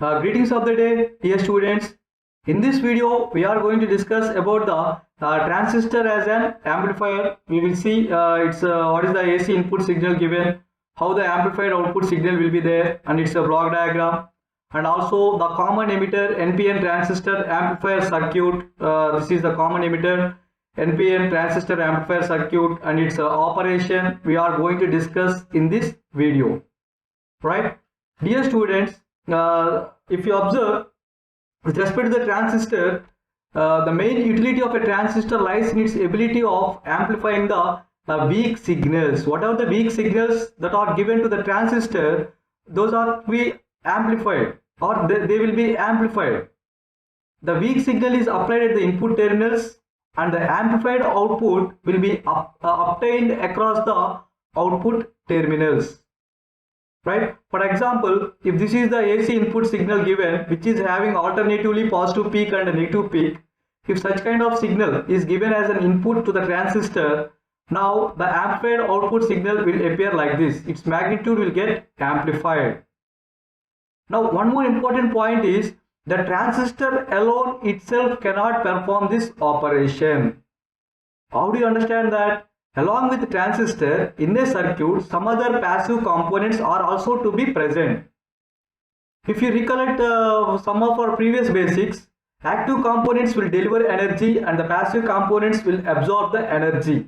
Greetings of the day, dear students. In this video, we are going to discuss about the transistor as an amplifier. We will see what is the AC input signal given, how the amplified output signal will be there, and it's a block diagram. And also the common emitter NPN transistor amplifier circuit. This is the common emitter NPN transistor amplifier circuit and its operation. We are going to discuss in this video, right? Dear students, if you observe with respect to the transistor, the main utility of a transistor lies in its ability of amplifying the weak signals. What are the weak signals that are given to the transistor? Those are to be amplified, or they will be amplified. The weak signal is applied at the input terminals and the amplified output will be obtained across the output terminals. Right? For example, if this is the AC input signal given, which is having alternatively positive peak and a negative peak, if such kind of signal is given as an input to the transistor, now the amplified output signal will appear like this. Its magnitude will get amplified. Now, one more important point is the transistor alone itself cannot perform this operation. How do you understand that? Along with the transistor, in a circuit, some other passive components are also to be present. If you recollect some of our previous basics, active components will deliver energy and the passive components will absorb the energy.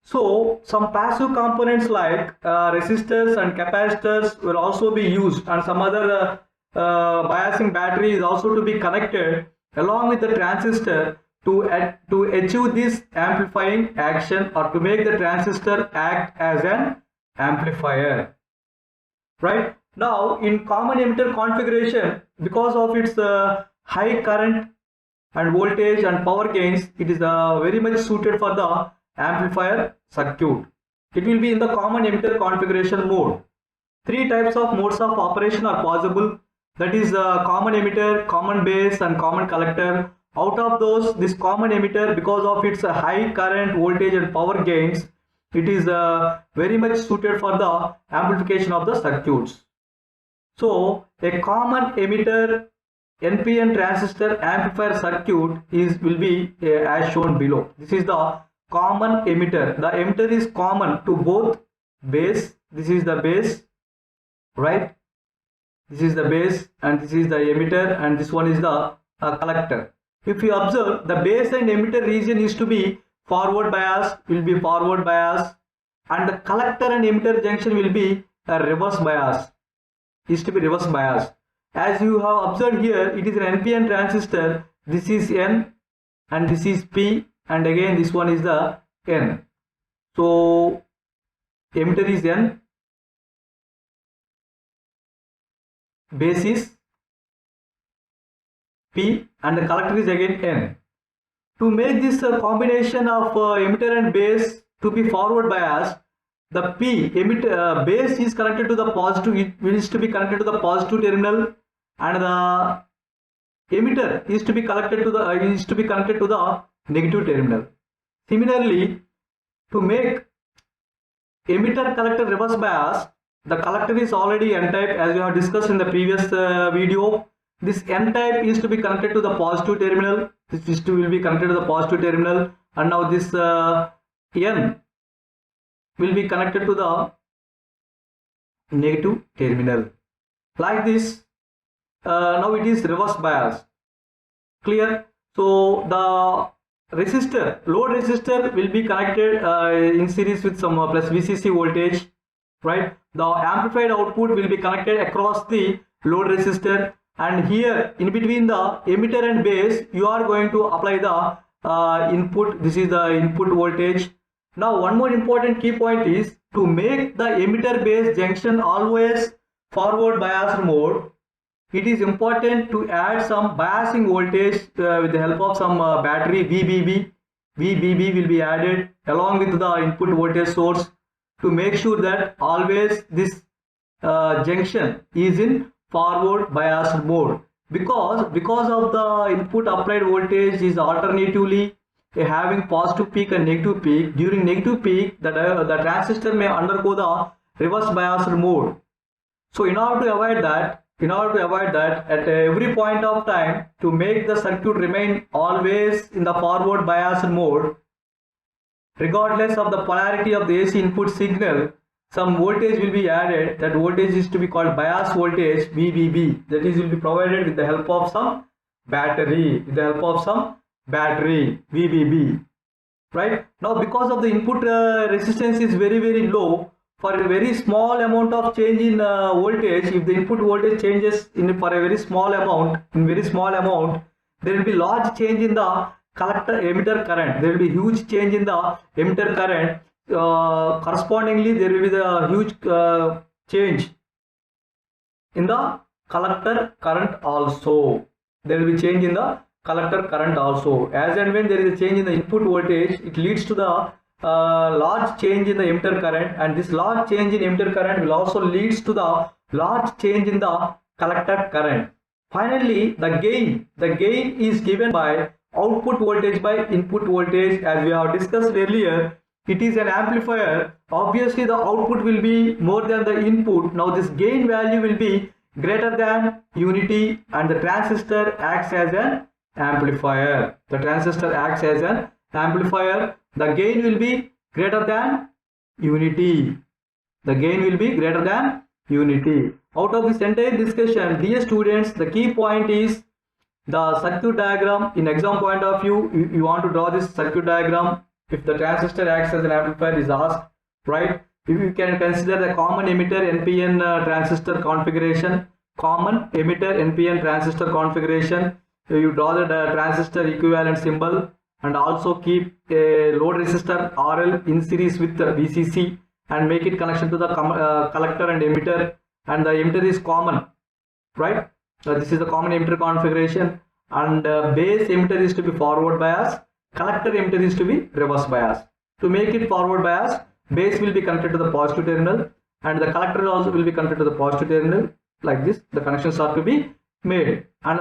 So, some passive components like resistors and capacitors will also be used, and some other biasing battery is also to be connected along with the transistor to achieve this amplifying action, or to make the transistor act as an amplifier. Right? Now, in common emitter configuration, because of its high current and voltage and power gains, it is very much suited for the amplifier circuit. It will be in the common emitter configuration mode. Three types of modes of operation are possible. That is common emitter, common base and common collector. Out of those, this common emitter, because of its high current, voltage and power gains, it is very much suited for the amplification of the circuits. So, a common emitter NPN transistor amplifier circuit will be as shown below. This is the common emitter. The emitter is common to both base. This is the base, right? This is the base and this is the emitter, and this one is the collector. If you observe, the base and emitter region is to be forward bias, will be forward bias, and the collector and emitter junction will be a reverse bias, is to be reverse bias. As you have observed here, it is an NPN transistor. This is N and this is P, and again this one is the N. So emitter is N, base is P, and the collector is again N. To make this combination of emitter and base to be forward biased, the P emitter base is connected to the positive, it is to be connected to the positive terminal, and the emitter is to be connected to the negative terminal. Similarly, to make emitter collector reverse bias, the collector is already N type, as we have discussed in the previous video. This N type is to be connected to the positive terminal. This will be connected to the positive terminal, and now this N will be connected to the negative terminal. Like this, now it is reverse bias. Clear? So the resistor, load resistor will be connected in series with some plus VCC voltage, right? The amplified output will be connected across the load resistor, and here in between the emitter and base you are going to apply the input. This is the input voltage. Now, one more important key point is to make the emitter base junction always forward biased mode. It is important to add some biasing voltage with the help of some battery VBB. VBB will be added along with the input voltage source to make sure that always this junction is in forward biased mode, because of the input applied voltage is alternatively having positive peak and negative peak. During negative peak, the transistor may undergo the reverse biased mode. So in order to avoid that, in order to avoid that, at every point of time, to make the circuit remain always in the forward bias mode, regardless of the polarity of the AC input signal, some voltage will be added. That voltage is to be called bias voltage, VBB. That is will be provided with the help of some battery, VBB. Right now, because of the input resistance is very low, for a very small amount of change in voltage, if the input voltage changes for a very small amount, there will be large change in the collector emitter current. There will be huge change in the emitter current. Correspondingly, there will be the huge change in the collector current also. There will be change in the collector current also. As and when there is a change in the input voltage, it leads to the large change in the emitter current, and this large change in emitter current will also leads to the large change in the collector current. Finally, the gain is given by output voltage by input voltage. As we have discussed earlier, it is an amplifier. Obviously, the output will be more than the input. Now, this gain value will be greater than unity, and the transistor acts as an amplifier. The gain will be greater than unity. Out of this entire discussion, dear students, the key point is the circuit diagram. In exam point of view, you want to draw this circuit diagram. If the transistor acts as an amplifier is asked, right? If you can consider the common emitter NPN transistor configuration, you draw the transistor equivalent symbol, and also keep a load resistor RL in series with the VCC, and make it connection to the collector and emitter, and the emitter is common, right? This is the common emitter configuration, and base emitter is to be forward bias, collector emitter is to be reverse bias. To make it forward bias, base will be connected to the positive terminal, and the collector also will be connected to the positive terminal. Like this, the connections are to be made. And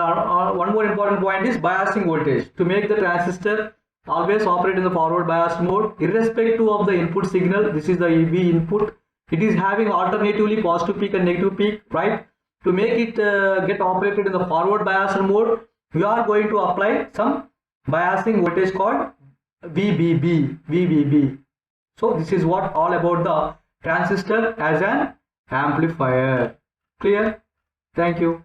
one more important point is biasing voltage. To make the transistor always operate in the forward bias mode, irrespective of the input signal. This is the EV input. It is having alternatively positive peak and negative peak, right? To make it get operated in the forward bias mode, we are going to apply some biasing voltage called VBB. So this is what all about the transistor as an amplifier. Clear? Thank you.